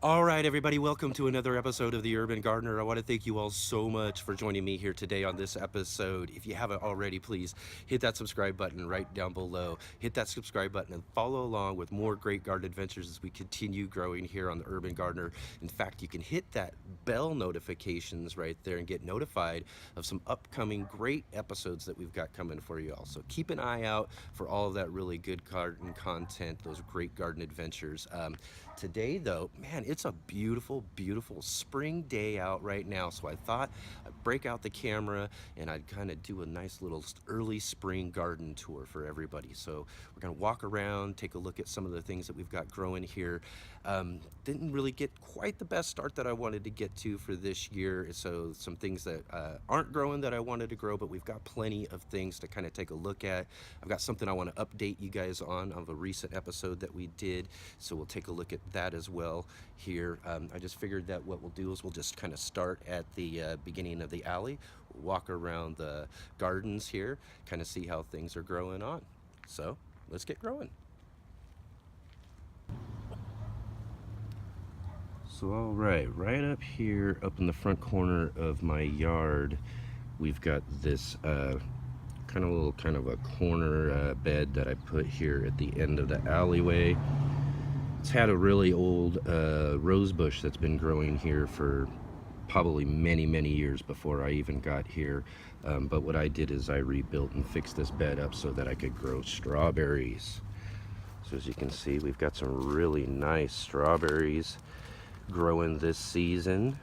All right, everybody, welcome to another episode of The Urban Gardener. I want to thank you all so much for joining me here today on this episode. If you haven't already, please hit that subscribe button right down below. Hit that subscribe button and follow along with more great garden adventures as we continue growing here on The Urban Gardener. In fact, you can hit that bell notifications right there and get notified of some upcoming great episodes that we've got coming for you all. So keep an eye out for all of that really good garden content, those great garden adventures. Today, though, man, it's a beautiful, beautiful spring day out right now. So I thought I'd break out the camera and I'd kind of do a nice little early spring garden tour for everybody. So we're going to walk around, take a look at some of the things that we've got growing here. Didn't really get quite the best start that I wanted to get to for this year. So some things that aren't growing that I wanted to grow, but we've got plenty of things to kind of take a look at. I've got something I want to update you guys on of a recent episode that we did. So we'll take a look at that as well here. I just figured that what we'll do is we'll just kind of start at the beginning of the alley, walk around the gardens here, kind of see how things are growing on. So let's get growing. So all right up here, up in the front corner of my yard, we've got this kind of a corner bed that I put here at the end of the alleyway. It's had a really old rose bush that's been growing here for probably many years before I even got here. But what I did is I rebuilt and fixed this bed up so that I could grow strawberries. So as you can see, we've got some really nice strawberries growing this season.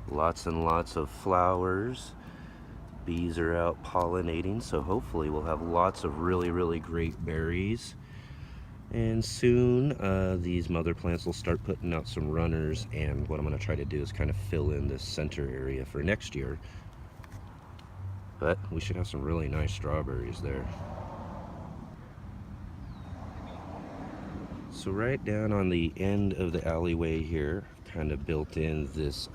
Lots and lots of flowers. Bees are out pollinating, so hopefully we'll have lots of really great berries. And soon these mother plants will start putting out some runners, and what I'm going to try to do is kind of fill in this center area for next year. But we should have some really nice strawberries there. So right down on the end of the alleyway here, kind of built in this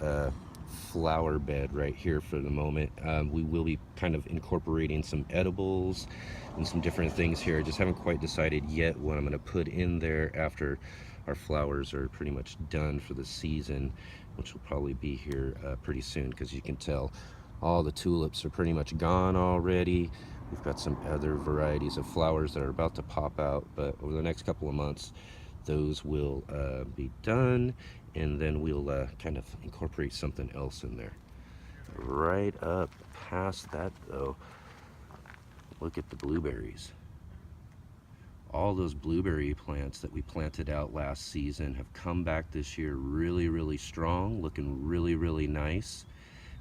flower bed right here for the moment. We will be kind of incorporating some edibles and some different things here. I just haven't quite decided yet what I'm going to put in there after our flowers are pretty much done for the season, which will probably be here pretty soon, because you can tell all the tulips are pretty much gone already. We've got some other varieties of flowers that are about to pop out, but over the next couple of months those will be done, and then we'll kind of incorporate something else in there. Right up past that though, look at the blueberries. All those blueberry plants that we planted out last season have come back this year really strong, looking really nice.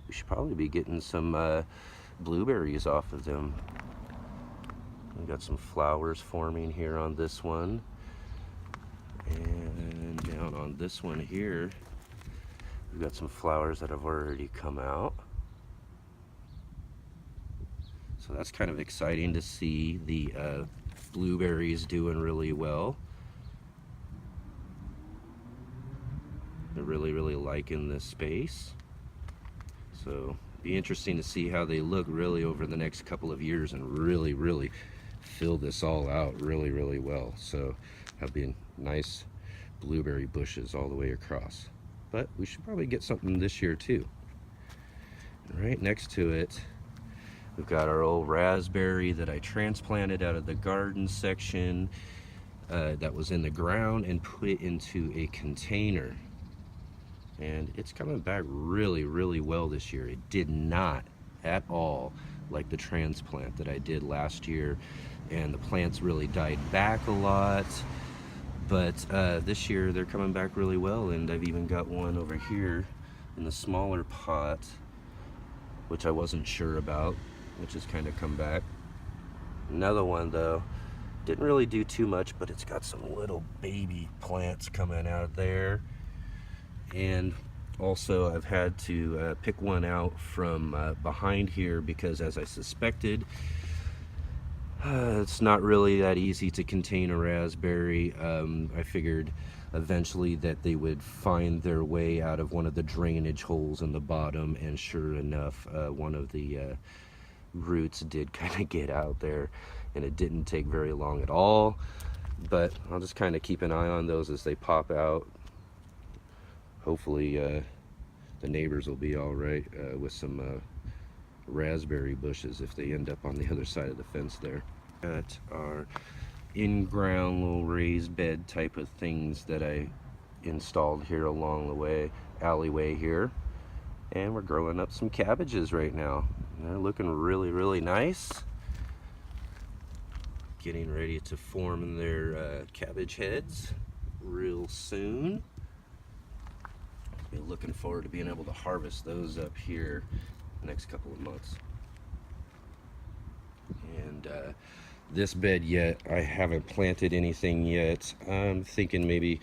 We should probably be getting some blueberries off of them. We've got some flowers forming here on this one. And down on this one here, we've got some flowers that have already come out. So that's kind of exciting to see the blueberries doing really well. They're really liking this space. So be interesting to see how they look really over the next couple of years and really fill this all out really well. So have been nice blueberry bushes all the way across. But we should probably get something this year too. And right next to it, we've got our old raspberry that I transplanted out of the garden section that was in the ground and put it into a container. And it's coming back really well this year. It did not at all like the transplant that I did last year, and the plants really died back a lot. But this year they're coming back really well, and I've even got one over here in the smaller pot, which I wasn't sure about, which has kind of come back. Another one though, didn't really do too much, but it's got some little baby plants coming out there. And also I've had to pick one out from behind here, because as I suspected, it's not really that easy to contain a raspberry. I figured eventually that they would find their way out of one of the drainage holes in the bottom, and sure enough, one of the roots did kind of get out there, and it didn't take very long at all. But I'll just kind of keep an eye on those as they pop out. hopefully the neighbors will be all right with some raspberry bushes if they end up on the other side of the fence there. Got our in-ground little raised bed type of things that I installed here along the alleyway here. And we're growing up some cabbages right now. They're looking really, really nice. Getting ready to form their cabbage heads real soon. Be looking forward to being able to harvest those up here the next couple of months. And this bed yet, I haven't planted anything yet. I'm thinking maybe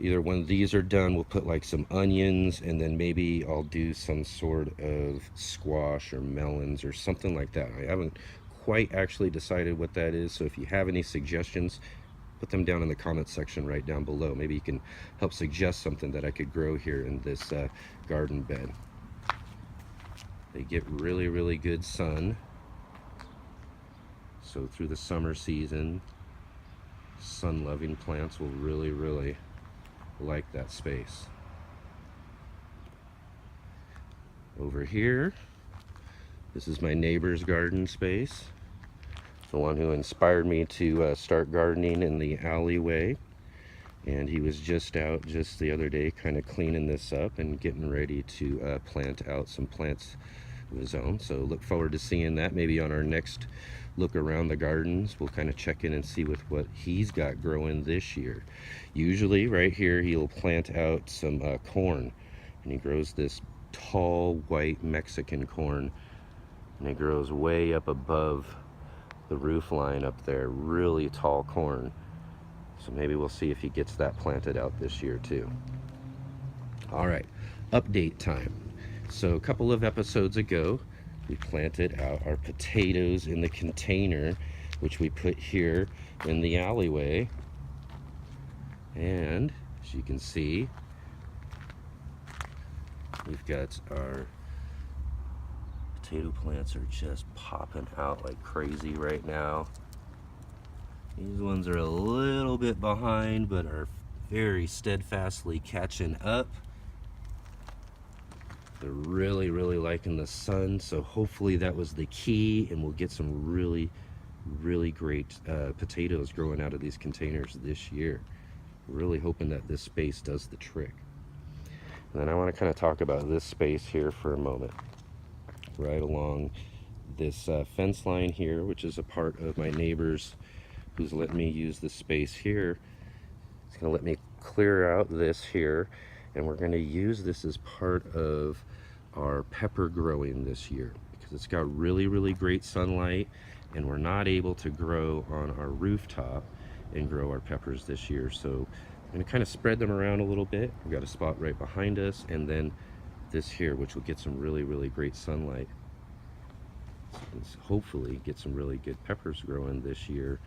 either when these are done, we'll put like some onions, and then maybe I'll do some sort of squash or melons or something like that. I haven't quite actually decided what that is, so if you have any suggestions, put them down in the comment section right down below. Maybe you can help suggest something that I could grow here in this garden bed. They get really, really good sun. So through the summer season, sun-loving plants will really, really like that space. Over here, this is my neighbor's garden space, the one who inspired me to start gardening in the alleyway. And he was just out just the other day kind of cleaning this up and getting ready to plant out some plants of his own. So look forward to seeing that. Maybe on our next look around the gardens, we'll kind of check in and see with what he's got growing this year. Usually right here he'll plant out some corn, and he grows this tall white Mexican corn, and it grows way up above the roof line up there. Really tall corn. So maybe we'll see if he gets that planted out this year too. All right, update time. So a couple of episodes ago, we planted out our potatoes in the container, which we put here in the alleyway. And as you can see, we've got our potato plants are just popping out like crazy right now. These ones are a little bit behind, but are very steadfastly catching up. They're really, really liking the sun, so hopefully that was the key, and we'll get some really, really great potatoes growing out of these containers this year. Really hoping that this space does the trick. And then I want to kind of talk about this space here for a moment. Right along this fence line here, which is a part of my neighbor's, who's letting me use this space here. It's going to let me clear out this here, and we're going to use this as part of our pepper growing this year, because it's got really, really great sunlight, and we're not able to grow on our rooftop and grow our peppers this year. So I'm going to kind of spread them around a little bit. We've got a spot right behind us, and then this here, which will get some really, really great sunlight. So hopefully get some really good peppers growing this year,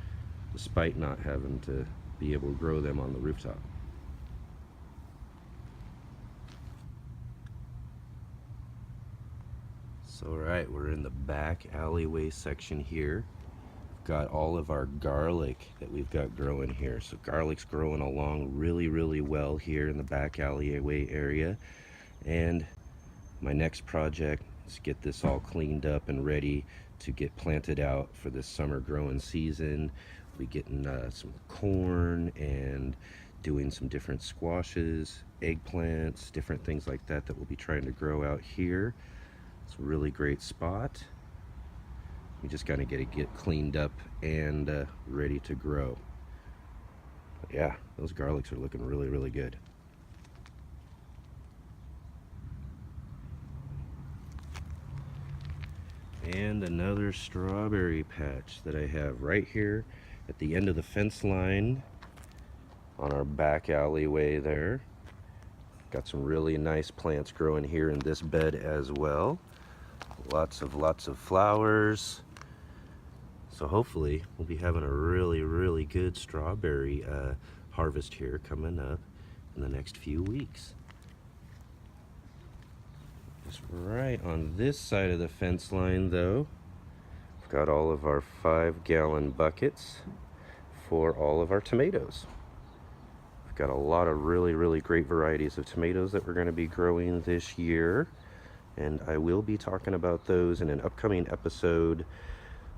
despite not having to be able to grow them on the rooftop. So all right, we're in the back alleyway section here. Got all of our garlic that we've got growing here. So garlic's growing along really, really well here in the back alleyway area. And my next project is get this all cleaned up and ready to get planted out for this summer growing season. We'll be getting some corn and doing some different squashes, eggplants, different things like that that we'll be trying to grow out here. It's a really great spot. We just gotta get cleaned up and ready to grow. But yeah, those garlics are looking really, really good. And another strawberry patch that I have right here at the end of the fence line on our back alleyway there. Got some really nice plants growing here in this bed as well. Lots of flowers. So hopefully we'll be having a really, really good strawberry harvest here coming up in the next few weeks. Just right on this side of the fence line though, we've got all of our 5-gallon buckets for all of our tomatoes. We've got a lot of really great varieties of tomatoes that we're going to be growing this year, and I will be talking about those in an upcoming episode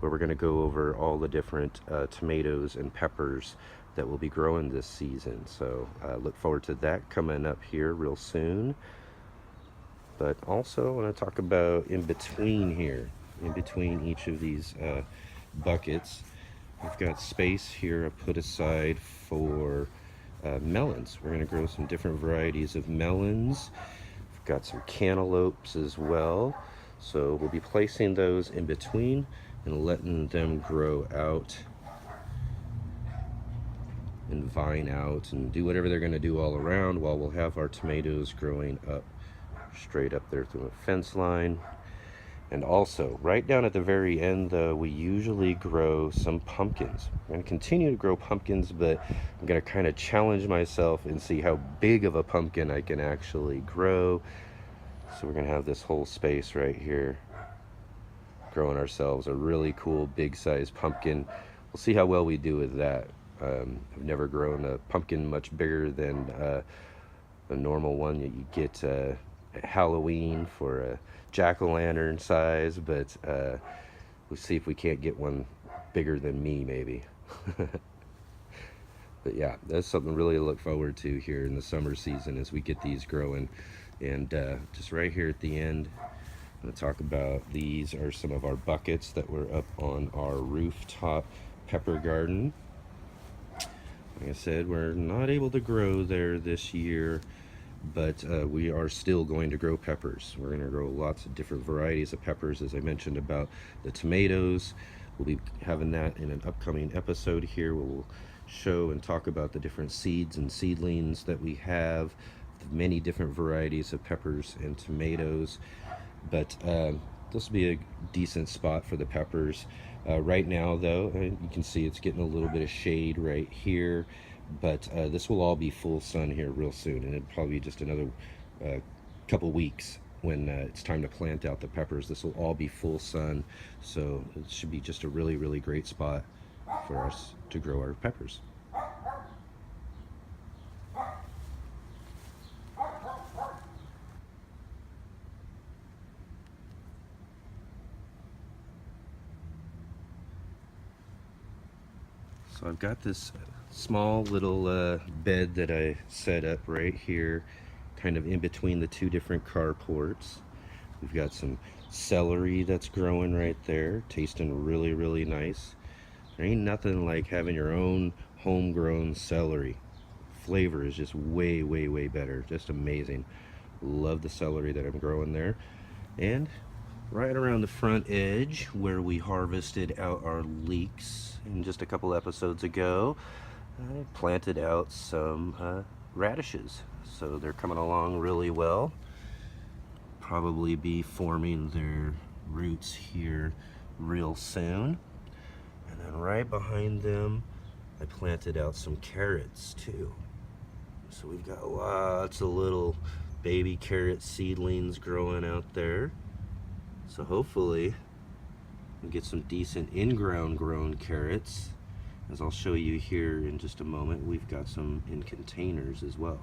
where we're going to go over all the different tomatoes and peppers that will be growing this season. So look forward to that coming up here real soon. But also I want to talk about in between here, in between each of these buckets, we've got space here I put aside for melons. We're going to grow some different varieties of melons. We've got some cantaloupes as well. So we'll be placing those in between and letting them grow out and vine out and do whatever they're going to do all around, while we'll have our tomatoes growing up straight up there through a fence line. And also right down at the very end though, we usually grow some pumpkins. I'm going to continue to grow pumpkins, but I'm going to kind of challenge myself and see how big of a pumpkin I can actually grow. So we're going to have this whole space right here growing ourselves a really cool big size pumpkin. We'll see how well we do with that. I've never grown a pumpkin much bigger than a normal one that you get at Halloween for a jack-o'-lantern size, but we'll see if we can't get one bigger than me maybe. But yeah, that's something really to look forward to here in the summer season as we get these growing. And just right here at the end, I'm going to talk about these are some of our buckets that were up on our rooftop pepper garden. Like I said, we're not able to grow there this year, but we are still going to grow peppers. We're going to grow lots of different varieties of peppers, as I mentioned about the tomatoes. We'll be having that in an upcoming episode here where we'll show and talk about the different seeds and seedlings that we have, the many different varieties of peppers and tomatoes. But this will be a decent spot for the peppers. Right now though, you can see it's getting a little bit of shade right here, but this will all be full sun here real soon, and it'll probably be just another couple weeks when it's time to plant out the peppers. This will all be full sun, so it should be just a really great spot for us to grow our peppers. So I've got this small little bed that I set up right here, kind of in between the two different carports. We've got some celery that's growing right there, tasting really nice. There ain't nothing like having your own homegrown celery. Flavor is just way better, just amazing. Love the celery that I'm growing there. And right around the front edge where we harvested out our leeks in just a couple episodes ago, I planted out some radishes. So they're coming along really well. Probably be forming their roots here real soon. And then right behind them, I planted out some carrots too. So we've got lots of little baby carrot seedlings growing out there. So hopefully we'll get some decent in-ground grown carrots. As I'll show you here in just a moment, we've got some in containers as well.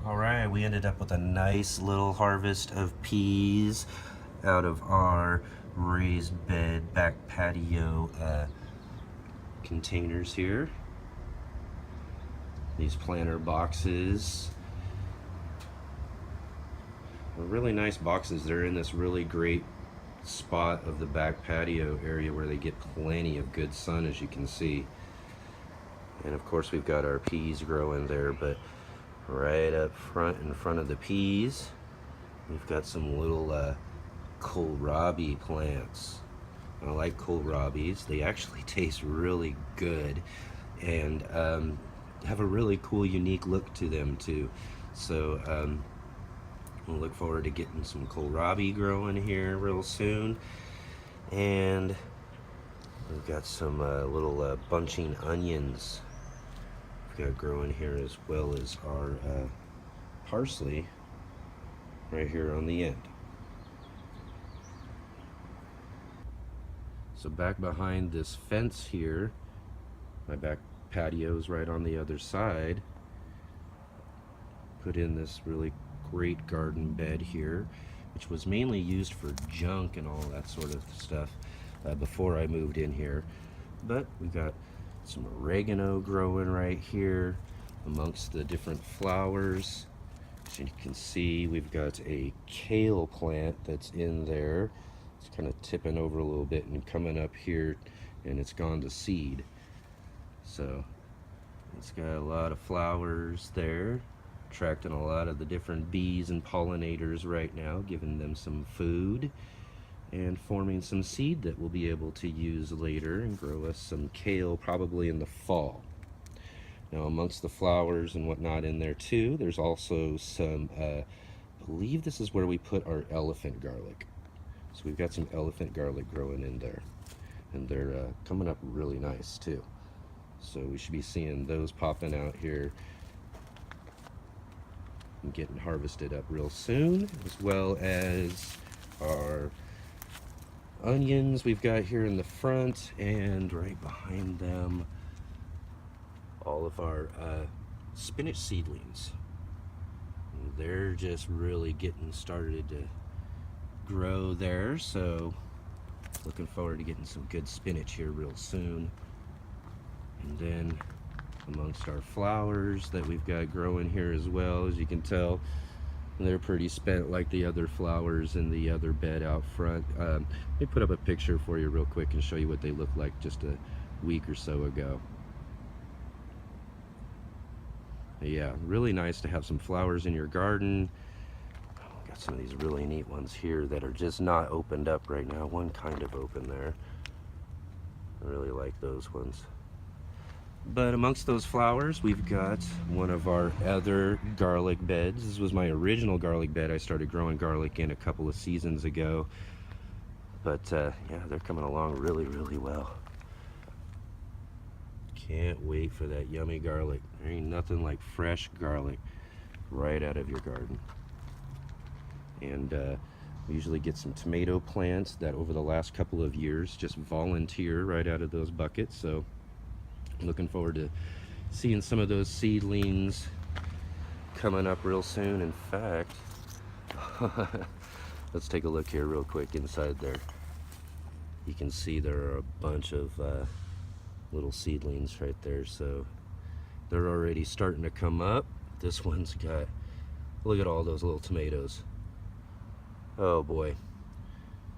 Alright, we ended up with a nice little harvest of peas out of our raised bed back patio containers here. These planter boxes are really nice boxes. They're in this really great spot of the back patio area where they get plenty of good sun, as you can see. And of course we've got our peas growing there, but right up front, in front of the peas, we've got some little kohlrabi plants. I like kohlrabis. They actually taste really good and have a really cool, unique look to them too. So we'll look forward to getting some kohlrabi growing here real soon. And we've got some little bunching onions we've got growing here, as well as our parsley right here on the end. So back behind this fence here, my back patio is right on the other side. Put in this really great garden bed here, which was mainly used for junk and all that sort of stuff before I moved in here. But we got some oregano growing right here amongst the different flowers. As you can see, we've got a kale plant that's in there. It's kind of tipping over a little bit and coming up here, and it's gone to seed. So it's got a lot of flowers there, attracting a lot of the different bees and pollinators right now, giving them some food and forming some seed that we'll be able to use later and grow us some kale probably in the fall. Now, amongst the flowers and whatnot in there too, there's also some, I believe this is where we put our elephant garlic. So we've got some elephant garlic growing in there, and they're coming up really nice too. So we should be seeing those popping out here and getting harvested up real soon, as well as our onions we've got here in the front, and right behind them all of our spinach seedlings. And they're just really getting started to grow there, so looking forward to getting some good spinach here real soon. And then amongst our flowers that we've got growing here as well, as you can tell, they're pretty spent like the other flowers in the other bed out front. Let me put up a picture for you real quick and show you what they look like just a week or so ago. Yeah, really nice to have some flowers in your garden. Got some of these really neat ones here that are just not opened up right now. One kind of open there. I really like those ones. But amongst those flowers, we've got one of our other garlic beds. This was my original garlic bed I started growing garlic in a couple of seasons ago. But yeah, they're coming along really, really well. Can't wait for that yummy garlic. There ain't nothing like fresh garlic right out of your garden. And we usually get some tomato plants that over the last couple of years just volunteer right out of those buckets. So looking forward to seeing some of those seedlings coming up real soon. In fact, let's take a look here real quick inside there. You can see there are a bunch of little seedlings right there, so they're already starting to come up. This one's got, look at all those little tomatoes. Oh boy,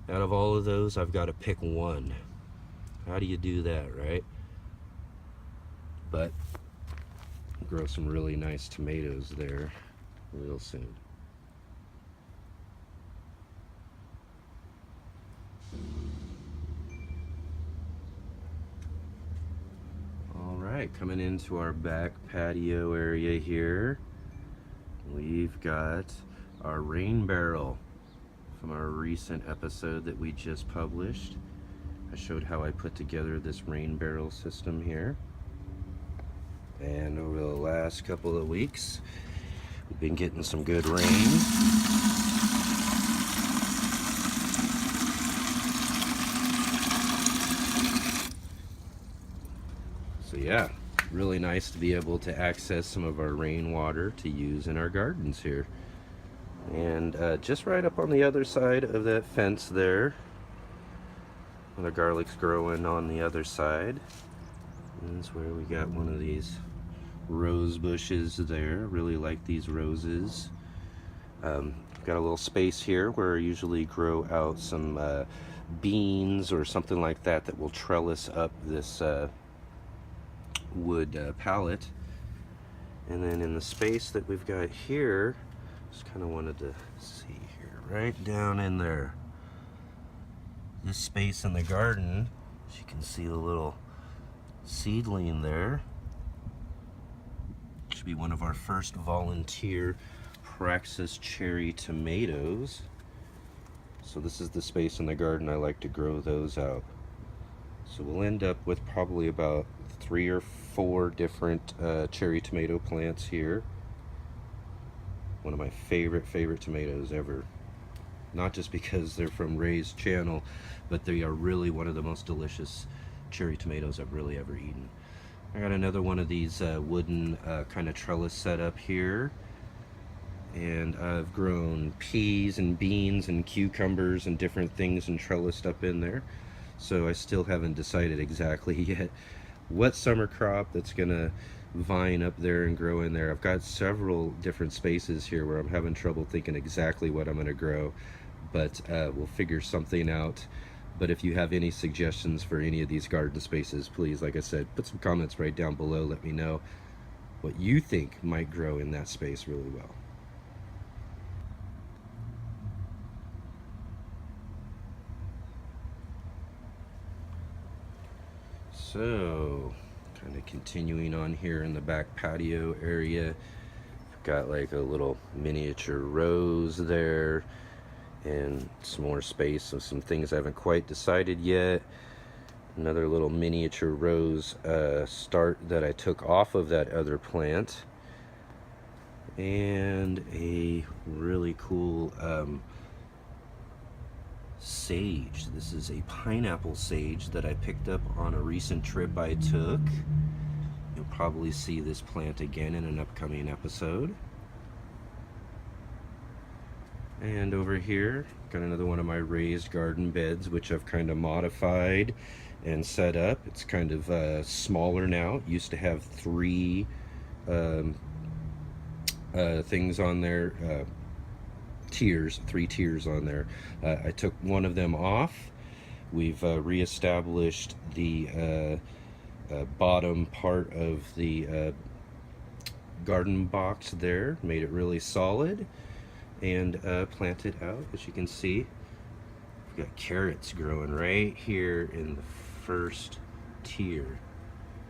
out of all of those I've got to pick one. How do you do that, right? But grow some really nice tomatoes there real soon. All right, coming into our back patio area here, we've got our rain barrel from our recent episode that we just published. I showed how I put together this rain barrel system here. And over the last couple of weeks, we've been getting some good rain. So yeah, really nice to be able to access some of our rainwater to use in our gardens here. And just right up on the other side of that fence there, the garlic's growing on the other side. And that's where we got one of these rose bushes there. Really like these roses. Got a little space here where I usually grow out some beans or something like that that will trellis up this wood pallet. And then in the space that we've got here, just kind of wanted to see here, right down in there. This space in the garden, as you can see the little seedling there. Should be one of our first volunteer Praxis cherry tomatoes. So this is the space in the garden I like to grow those out. So we'll end up with probably about 3 or 4 different cherry tomato plants here. One of my favorite tomatoes ever. Not just because they're from Ray's channel, but they are really one of the most delicious cherry tomatoes I've really ever eaten. I got another one of these wooden kind of trellis set up here. And I've grown peas and beans and cucumbers and different things and trellised up in there. So I still haven't decided exactly yet what summer crop that's gonna vine up there and grow in there. I've got several different spaces here where I'm having trouble thinking exactly what I'm gonna grow, but we'll figure something out. But if you have any suggestions for any of these garden spaces, please, like I said, put some comments right down below. Let me know what you think might grow in that space really well. So, kind of continuing on here in the back patio area, got like a little miniature rose there, and some more space of some things I haven't quite decided yet. Another little miniature rose start that I took off of that other plant, and a really cool sage. This is a pineapple sage that I picked up on a recent trip I took. You'll probably see this plant again in an upcoming episode. And over here, got another one of my raised garden beds, which I've kind of modified and set up. It's kind of smaller now. It used to have 3 things on there, tiers, 3 tiers on there. I took one of them off. We've reestablished the bottom part of the garden box there, made it really solid, and planted out. As you can see, we've got carrots growing right here in the first tier,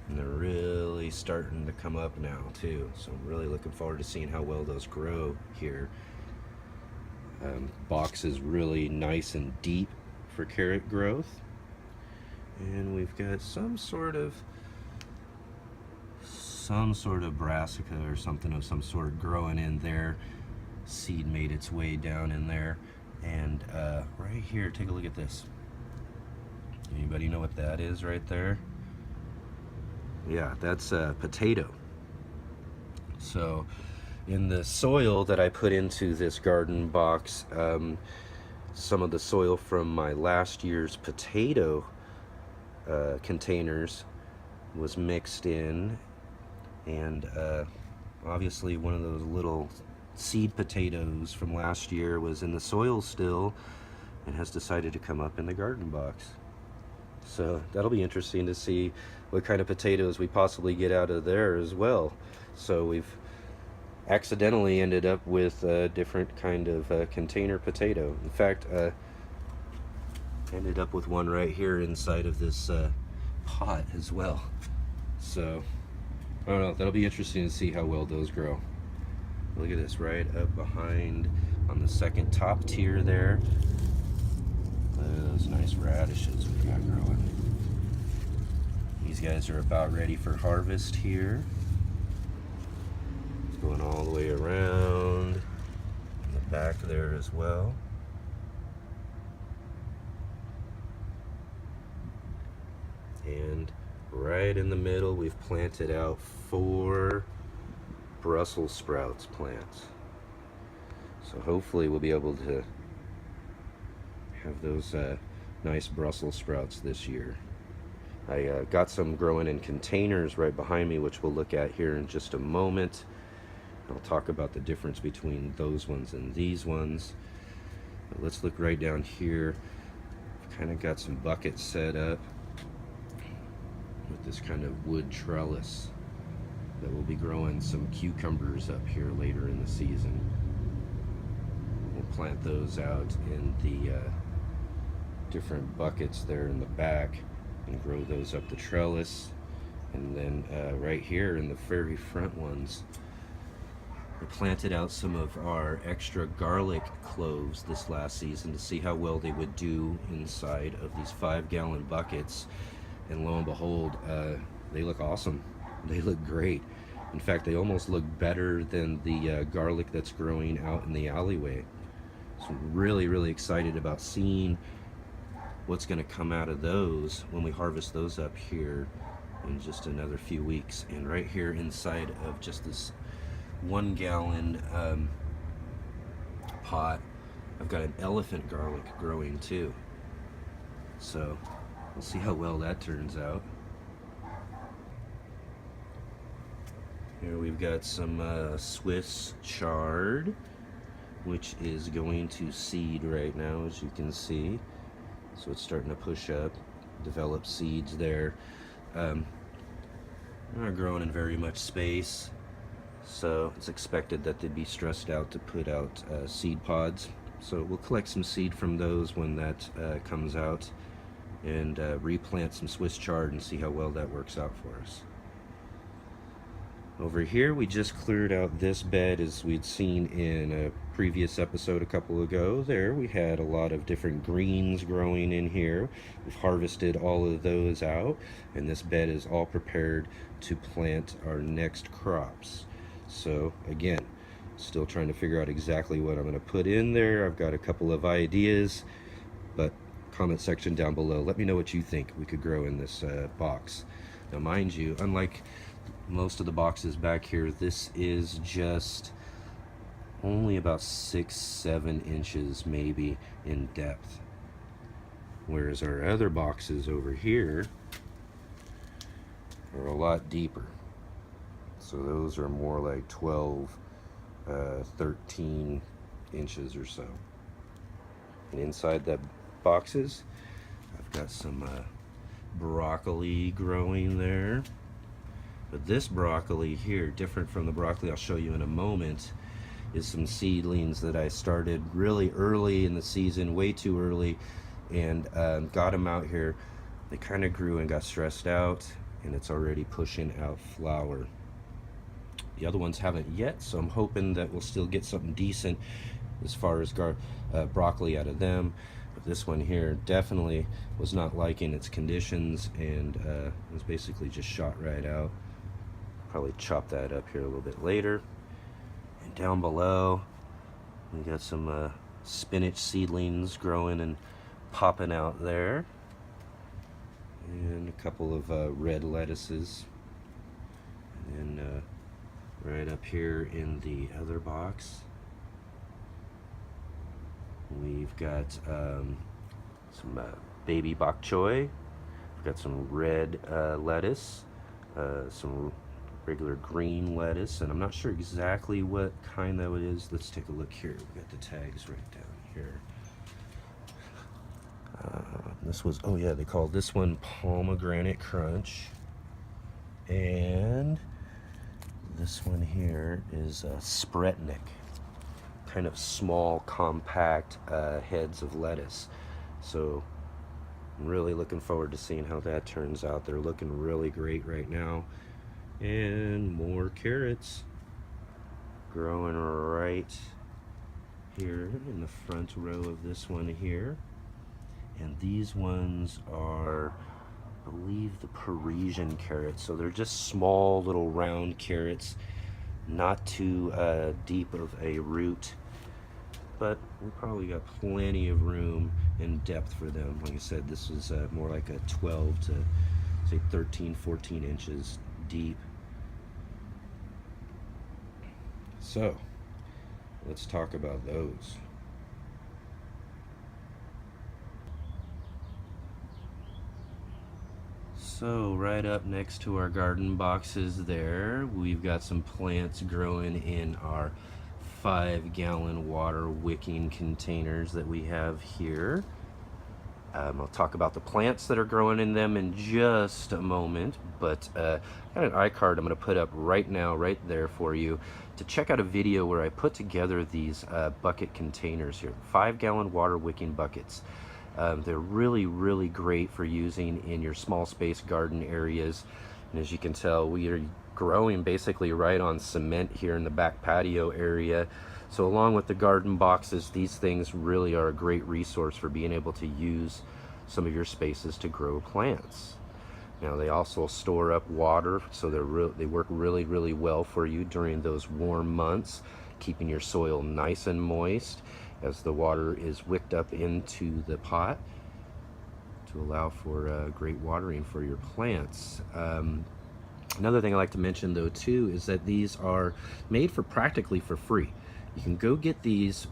and they're really starting to come up now too, so I'm really looking forward to seeing how well those grow here. Box is really nice and deep for carrot growth, and we've got some sort of brassica or something of some sort growing in there. Seed made its way down in there, and right here, take a look at this. Anybody know what that is right there? Yeah, that's a potato. So in the soil that I put into this garden box, some of the soil from my last year's potato containers was mixed in, and obviously one of those little seed potatoes from last year was in the soil still and has decided to come up in the garden box. So that'll be interesting to see what kind of potatoes we possibly get out of there as well. So we've accidentally ended up with a different kind of container potato. In fact, ended up with one right here inside of this pot as well. So I don't know, that'll be interesting to see how well those grow. Look at this, right up behind on the second top tier there. Those nice radishes we've got growing. These guys are about ready for harvest here. Going all the way around in the back there as well. And right in the middle, we've planted out 4 Brussels sprouts plants. So hopefully we'll be able to have those nice Brussels sprouts this year. I got some growing in containers right behind me, which we'll look at here in just a moment. I'll talk about the difference between those ones and these ones. But let's look right down here. I've kind of got some buckets set up with this kind of wood trellis that will be growing some cucumbers up here later in the season. We'll plant those out in the different buckets there in the back and grow those up the trellis. And then right here in the very front ones, we planted out some of our extra garlic cloves this last season to see how well they would do inside of these 5-gallon buckets. And lo and behold, they look awesome. They look great. In fact, they almost look better than the garlic that's growing out in the alleyway. So I'm really, really excited about seeing what's going to come out of those when we harvest those up here in just another few weeks. And right here inside of just this 1-gallon pot, I've got an elephant garlic growing too. So we'll see how well that turns out. Here we've got some Swiss chard, which is going to seed right now, as you can see. So it's starting to push up, develop seeds there. They're not growing in very much space, so it's expected that they'd be stressed out to put out seed pods. So we'll collect some seed from those when that comes out, and replant some Swiss chard and see how well that works out for us. Over here, we just cleared out this bed as we'd seen in a previous episode a couple ago. There we had a lot of different greens growing in here. We've harvested all of those out, and this bed is all prepared to plant our next crops. So again, still trying to figure out exactly what I'm going to put in there. I've got a couple of ideas, but comment section down below, let me know what you think we could grow in this box. Now mind you, unlike most of the boxes back here, this is just only about 6-7 inches maybe in depth, whereas our other boxes over here are a lot deeper. So those are more like 12 13 inches or so. And inside the boxes, I've got some broccoli growing there. But this broccoli here, different from the broccoli I'll show you in a moment, is some seedlings that I started really early in the season, way too early, and got them out here. They kind of grew and got stressed out, and it's already pushing out flower. The other ones haven't yet, so I'm hoping that we'll still get something decent as far as broccoli out of them. But this one here definitely was not liking its conditions, and was basically just shot right out. Probably chop that up here a little bit later. And down below, we got some spinach seedlings growing and popping out there, and a couple of red lettuces. And right up here in the other box, we've got some baby bok choy. We've got some red lettuce, some regular green lettuce, and I'm not sure exactly what kind that is. Let's take a look here. We've got the tags right down here. This was, oh yeah, they call this one Pomegranate Crunch. And this one here is Spretnik. Kind of small, compact heads of lettuce. So I'm really looking forward to seeing how that turns out. They're looking really great right now. And more carrots growing right here in the front row of this one here. And these ones are, I believe, the Parisian carrots. So they're just small little round carrots, not too deep of a root, but we probably got plenty of room and depth for them. Like I said, this is more like a 12 to say 13, 14 inches deep. So let's talk about those. So right up next to our garden boxes there, we've got some plants growing in our 5-gallon water wicking containers that we have here. I'll talk about the plants that are growing in them in just a moment, but I got an iCard I'm going to put up right now, right there for you, to check out a video where I put together these bucket containers here, 5-gallon water wicking buckets. They're really, really great for using in your small space garden areas. And as you can tell, we are growing basically right on cement here in the back patio area. So along with the garden boxes, these things really are a great resource for being able to use some of your spaces to grow plants. Now they also store up water, so they work really, really well for you during those warm months, keeping your soil nice and moist as the water is wicked up into the pot to allow for great watering for your plants. Another thing I like to mention though too is that these are made for practically for free. You can go get these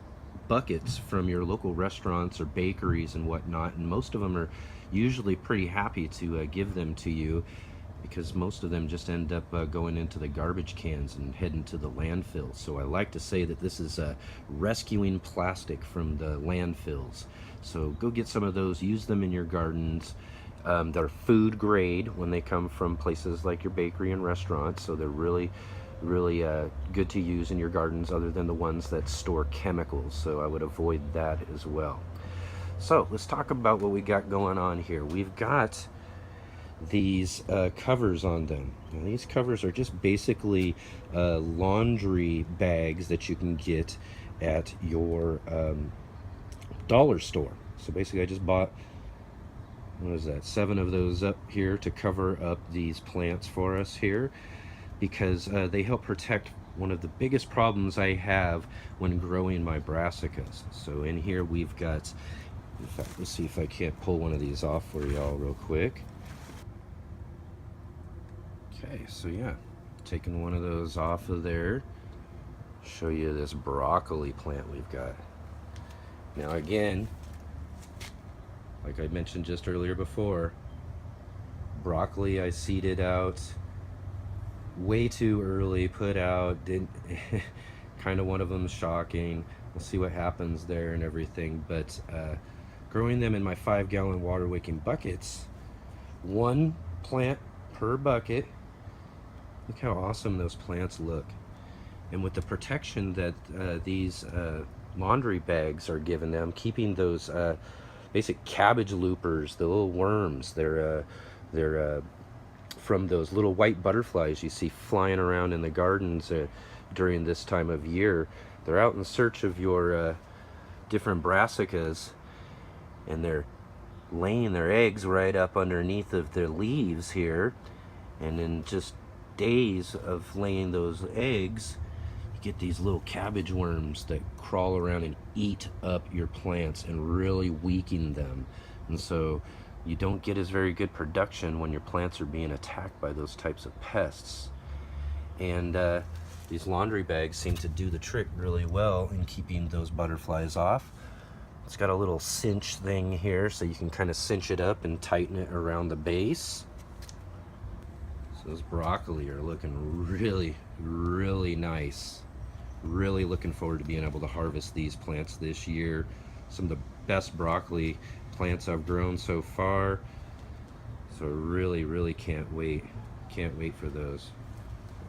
buckets from your local restaurants or bakeries and whatnot, and most of them are usually pretty happy to give them to you, because most of them just end up going into the garbage cans and heading to the landfill. So I like to say that this is rescuing plastic from the landfills. So go get some of those, use them in your gardens. They're food grade when they come from places like your bakery and restaurants, so they're really good to use in your gardens, other than the ones that store chemicals, so I would avoid that as well. So let's talk about what we got going on here. We've got these covers on them. Now, these covers are just basically laundry bags that you can get at your dollar store. So basically I just bought, what is that, 7 of those up here to cover up these plants for us here, because they help protect one of the biggest problems I have when growing my brassicas. So in here we've got, in fact, let's see if I can't pull one of these off for y'all real quick. Okay, so yeah, taking one of those off of there, show you this broccoli plant we've got. Now again, like I mentioned just earlier before, broccoli I seeded out way too early, put out, didn't kind of one of them shocking. We'll see what happens there and everything, but growing them in my 5-gallon water wicking buckets, 1 plant per bucket. Look how awesome those plants look. And with the protection that these laundry bags are giving them, keeping those basic cabbage loopers, the little worms, they're from those little white butterflies you see flying around in the gardens during this time of year. They're out in search of your different brassicas, and they're laying their eggs right up underneath of the leaves here, and in just days of laying those eggs, you get these little cabbage worms that crawl around and eat up your plants and really weaken them. And so you don't get as very good production when your plants are being attacked by those types of pests. And these laundry bags seem to do the trick really well in keeping those butterflies off. It's got a little cinch thing here, so you can kind of cinch it up and tighten it around the base. So those broccoli are looking really, really nice. Really looking forward to being able to harvest these plants this year. Some of the best broccoli plants I've grown so far. So really can't wait. Can't wait for those.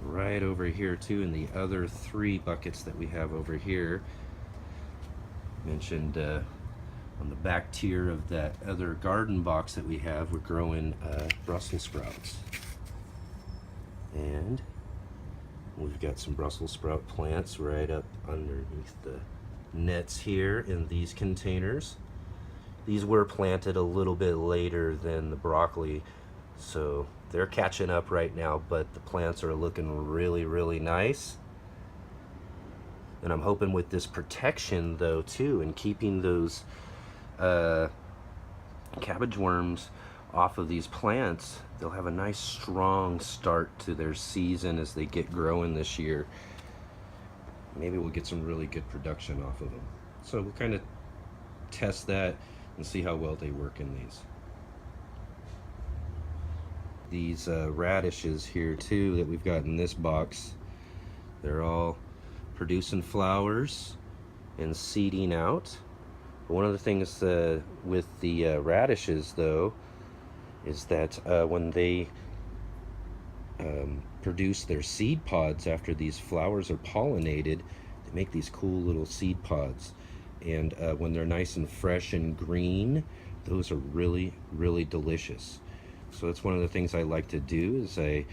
Right over here too, in the other 3 buckets that we have over here. Mentioned on the back tier of that other garden box that we have, we're growing Brussels sprouts. And we've got some Brussels sprout plants right up underneath the nets here in these containers. These were planted a little bit later than the broccoli, so they're catching up right now, but the plants are looking really nice. And I'm hoping with this protection though too, and keeping those cabbage worms off of these plants, they'll have a nice strong start to their season as they get growing this year. Maybe we'll get some really good production off of them. So we'll kind of test that and see how well they work in these. These radishes here too that we've got in this box, they're all producing flowers and seeding out. One of the things with the radishes though is that when they produce their seed pods after these flowers are pollinated, they make these cool little seed pods, and when they're nice and fresh and green, those are really, really delicious. So that's one of the things I like to do, is I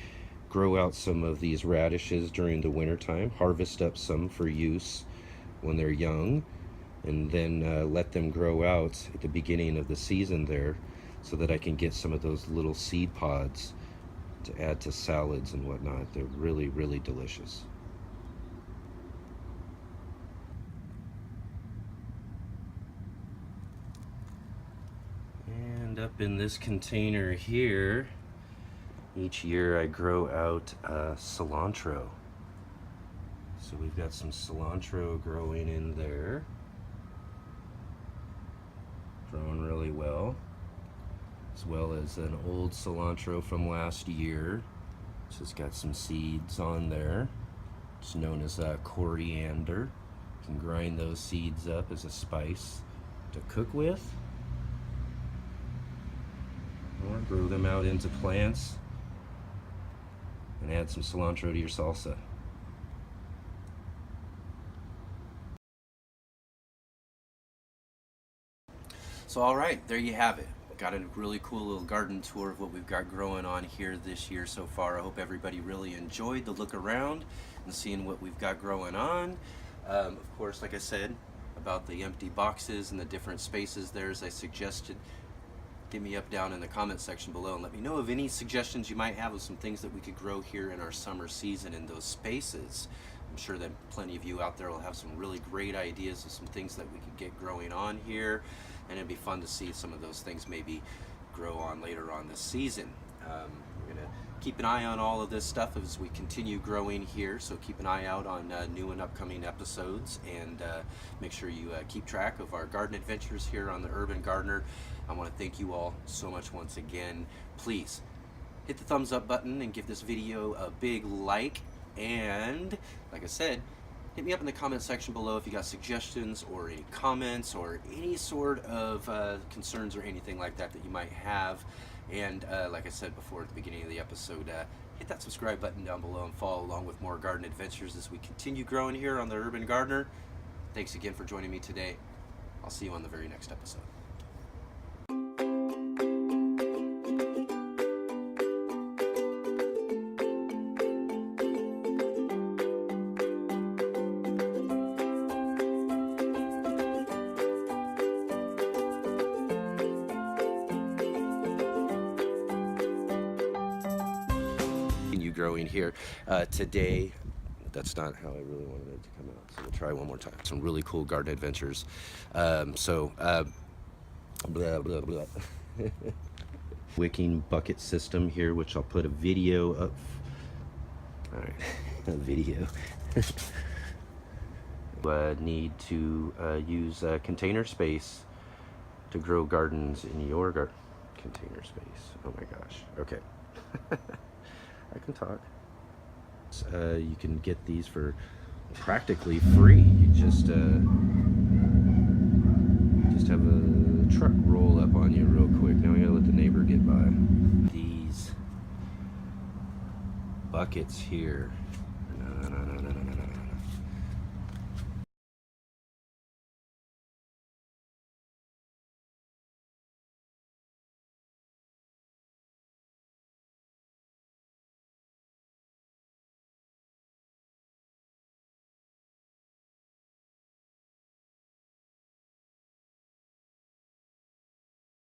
grow out some of these radishes during the winter time, harvest up some for use when they're young, and then let them grow out at the beginning of the season there, so that I can get some of those little seed pods to add to salads and whatnot. They're really, really delicious. And up in this container here, each year I grow out cilantro. So we've got some cilantro growing in there, growing really well, as well as an old cilantro from last year. It's just got some seeds on there. It's known as coriander. You can grind those seeds up as a spice to cook with, or grow them out into plants and add some cilantro to your salsa. So all right, there you have it. Got a really cool little garden tour of what we've got growing on here this year so far. I hope everybody really enjoyed the look around and seeing what we've got growing on. Of course, like I said, about the empty boxes and the different spaces there, as I suggested, get me up down in the comment section below and let me know of any suggestions you might have of some things that we could grow here in our summer season in those spaces. I'm sure that plenty of you out there will have some really great ideas of some things that we could get growing on here, and it'd be fun to see some of those things maybe grow on later on this season. We're gonna keep an eye on all of this stuff as we continue growing here, so keep an eye out on new and upcoming episodes, and make sure you keep track of our garden adventures here on the Urban Gardener. I want to thank you all so much once again. Please hit the thumbs up button and give this video a big like, and like I said, hit me up in the comment section below if you got suggestions or any comments or any sort of concerns or anything like that that you might have. And like I said before at the beginning of the episode, hit that subscribe button down below and follow along with more garden adventures as we continue growing here on the Urban Gardener. Thanks again for joining me today. I'll see you on the very next episode. Growing here today. That's not how I really wanted it to come out, so we'll try one more time. Some really cool garden adventures. Blah blah blah. Wicking bucket system here, which I'll put a video up. All right, a video. Need to use container space to grow gardens in your garden. Container space. Oh my gosh. Okay. I can talk. You can get these for practically free. You just have a truck roll up on you real quick. Now we gotta let the neighbor get by. These buckets here